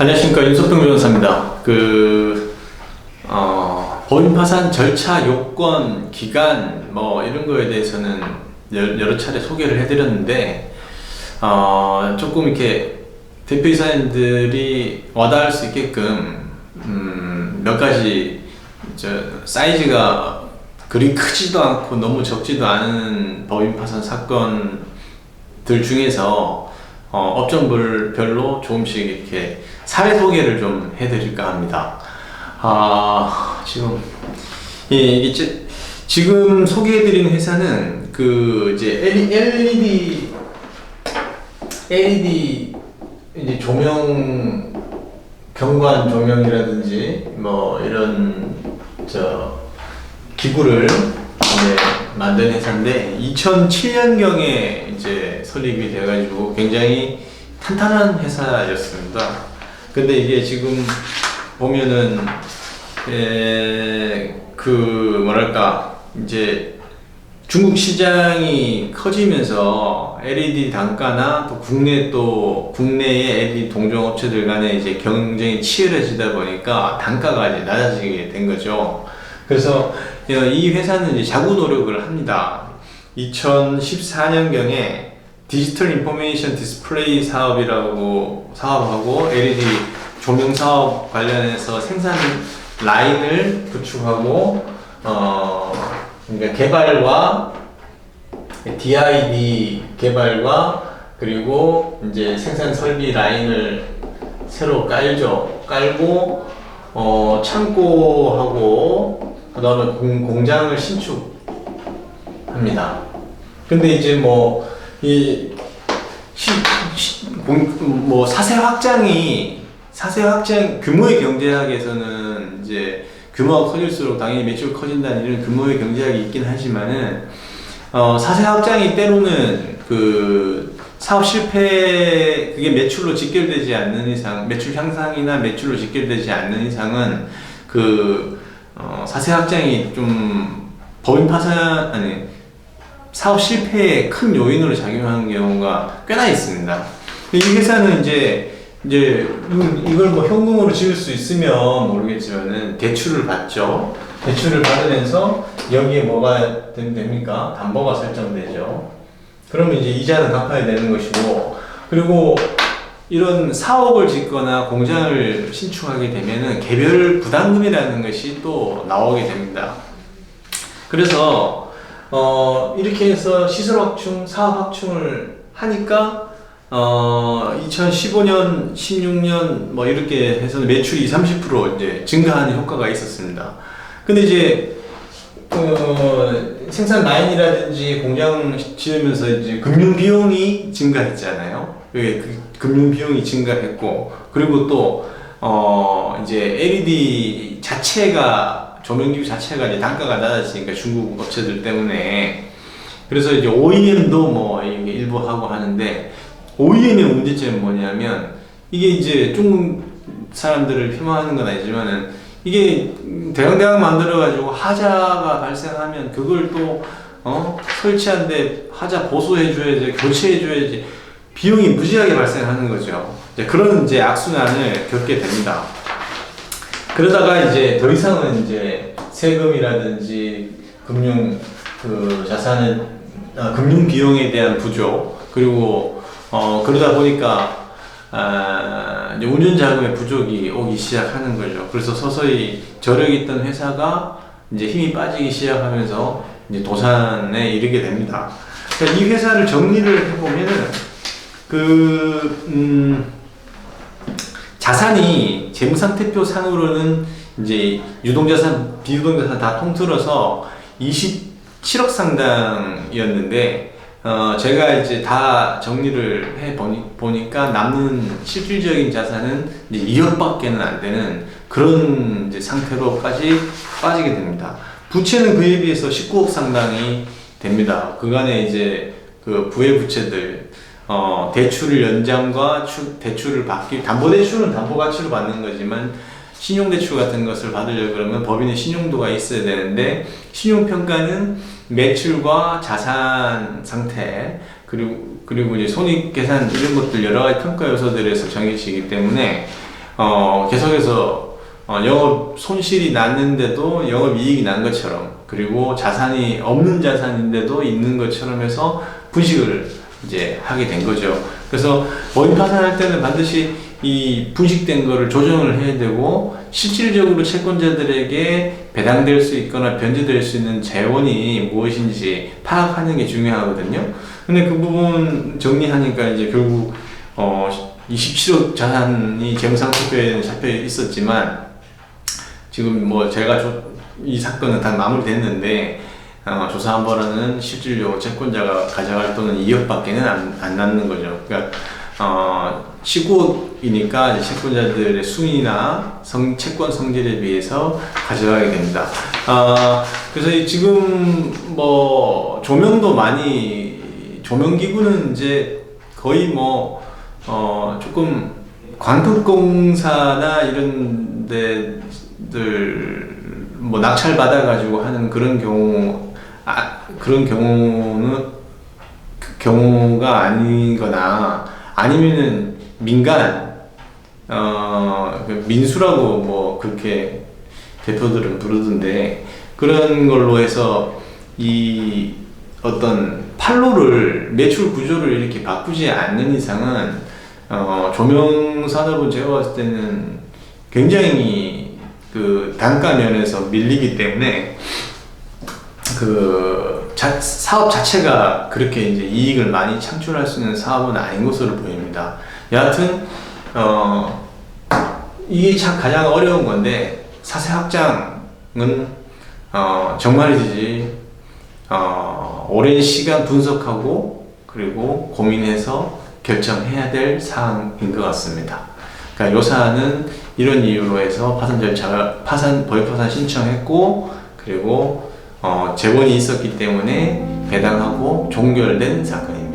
안녕하십니까, 윤석동 변호사입니다. 법인 파산 절차, 요건, 기간 뭐 이런 거에 대해서는 여러 차례 소개를 해드렸는데 조금 이렇게 대표이사님들이 와닿을 수 있게끔 몇 가지 사이즈가 그리 크지도 않고 너무 적지도 않은 법인 파산 사건들 중에서 업종별로 조금씩 이렇게 사례 소개를 좀 해드릴까 합니다. 지금 소개해드리는 회사는 LED 이제 조명, 경관 조명이라든지 뭐 이런 기구를 이제 만든 회사인데 2007년경에 이제 설립이 돼가지고 굉장히 탄탄한 회사였습니다. 근데 이게 지금 보면은 이제 중국 시장이 커지면서 LED 단가나 또 국내의 LED 동종 업체들 간에 이제 경쟁이 치열해지다 보니까 단가가 이제 낮아지게 된 거죠. 그래서 이 회사는 이제 자구 노력을 합니다. 2014년경에 디지털 인포메이션 디스플레이 사업하고 LED 조명 사업 관련해서 생산 라인을 구축하고 그러니까 개발과 DID 개발과 그리고 이제 생산 설비 라인을 새로 깔고 창고하고 그다음에 공장을 신축합니다. 근데 이제 사세 확장 규모의 경제학에서는 이제 규모가 커질수록 당연히 매출 커진다는 이런 규모의 경제학이 있긴 하지만은 사세 확장이 때로는 사업 실패 그게 매출로 직결되지 않는 이상, 매출 향상이나 매출로 직결되지 않는 이상은 사세 확장이 좀 사업 실패의 큰 요인으로 작용하는 경우가 꽤나 있습니다. 이 회사는 이제 이걸 현금으로 지을 수 있으면 모르겠지만은 대출을 받죠. 대출을 받으면서 여기에 뭐가 됩니까? 담보가 설정되죠. 그러면 이제 이자는 갚아야 되는 것이고, 그리고 이런 사업을 짓거나 공장을 신축하게 되면은 개별 부담금이라는 것이 또 나오게 됩니다. 그래서 이렇게 해서 시설 확충, 사업 확충을 하니까 2015년, 16년 뭐 이렇게 해서 매출이 30% 이제 증가하는 효과가 있었습니다. 근데 이제 생산 라인이라든지 공장 지으면서 이제 금융 비용이 증가했잖아요. 금융 비용이 증가했고, 그리고 또 이제 LED 자체가 조명기구 자체가 이제 단가가 낮아지니까 중국 업체들 때문에, 그래서 이제 OEM도 일부 하고 하는데, OEM의 문제점은 뭐냐면, 이게 이제 중국 사람들을 폄하하는 건 아니지만은, 이게 대강 만들어가지고 하자가 발생하면 그걸 또, 설치하는데 하자 보수해줘야지, 교체해줘야지, 비용이 무지하게 발생하는 거죠. 그런 이제 악순환을 겪게 됩니다. 그러다가 이제 더 이상은 이제 세금이라든지 금융 금융 비용에 대한 부족, 그리고 그러다 보니까 이제 운전 자금의 부족이 오기 시작하는 거죠. 그래서 서서히 저력이 있던 회사가 이제 힘이 빠지기 시작하면서 이제 도산에 이르게 됩니다. 그러니까 이 회사를 정리를 해보면은 자산이 재무상태표 상으로는 이제 유동자산, 비유동자산 다 통틀어서 27억 상당이었는데, 제가 이제 다 정리를 해 보니까 남는 실질적인 자산은 이제 2억밖에는 안 되는 그런 이제 상태로까지 빠지게 됩니다. 부채는 그에 비해서 19억 상당이 됩니다. 그간에 이제 부의 부채들, 대출 연장과 대출을 담보대출은 담보가치로 받는 거지만, 신용대출 같은 것을 받으려고 그러면 법인의 신용도가 있어야 되는데, 신용평가는 매출과 자산 상태, 그리고 이제 손익계산 이런 것들 여러 가지 평가 요소들에서 정해지기 때문에 계속해서 영업 손실이 났는데도 영업 이익이 난 것처럼, 그리고 자산이 없는 자산인데도 있는 것처럼 해서 분식을 이제 하게 된 거죠. 그래서 원인 파산할 때는 반드시 이 분식된 거를 조정을 해야 되고, 실질적으로 채권자들에게 배당될 수 있거나 변제될 수 있는 재원이 무엇인지 파악하는 게 중요하거든요. 근데 그 부분 정리하니까 이제 결국 27억 자산이 재무상투표에는 잡혀 있었지만, 지금 뭐 제가 이 사건은 다 마무리됐는데, 조사한 바로는 실질적으로 채권자가 가져갈 돈은 2억밖에는 안 남는 거죠. 그러니까 19억이니까 채권자들의 순위나 채권 성질에 비해서 가져가게 됩니다. 그래서 지금 뭐 조명도 많이, 조명기구는 이제 거의 뭐 조금 광급공사나 이런 데들 뭐 낙찰 받아가지고 하는 그런 경우가 아니거나, 아니면은 민간 민수라고 뭐 그렇게 대표들은 부르던데, 그런 걸로 해서 이 어떤 판로를, 매출 구조를 이렇게 바꾸지 않는 이상은 조명 산업은 제가 봤을 때는 굉장히 그 단가 면에서 밀리기 때문에 그 사업 자체가 그렇게 이제 이익을 많이 창출할 수 있는 사업은 아닌 것으로 보입니다. 여하튼 이게 참 가장 어려운 건데, 사세 확장은 정말이지 오랜 시간 분석하고 그리고 고민해서 결정해야 될 사항인 것 같습니다. 그러니까 이 사안은 이런 이유로 해서 파산 절차가 법인파산 신청했고, 그리고 재원이 있었기 때문에 배당하고 종결된 사건입니다.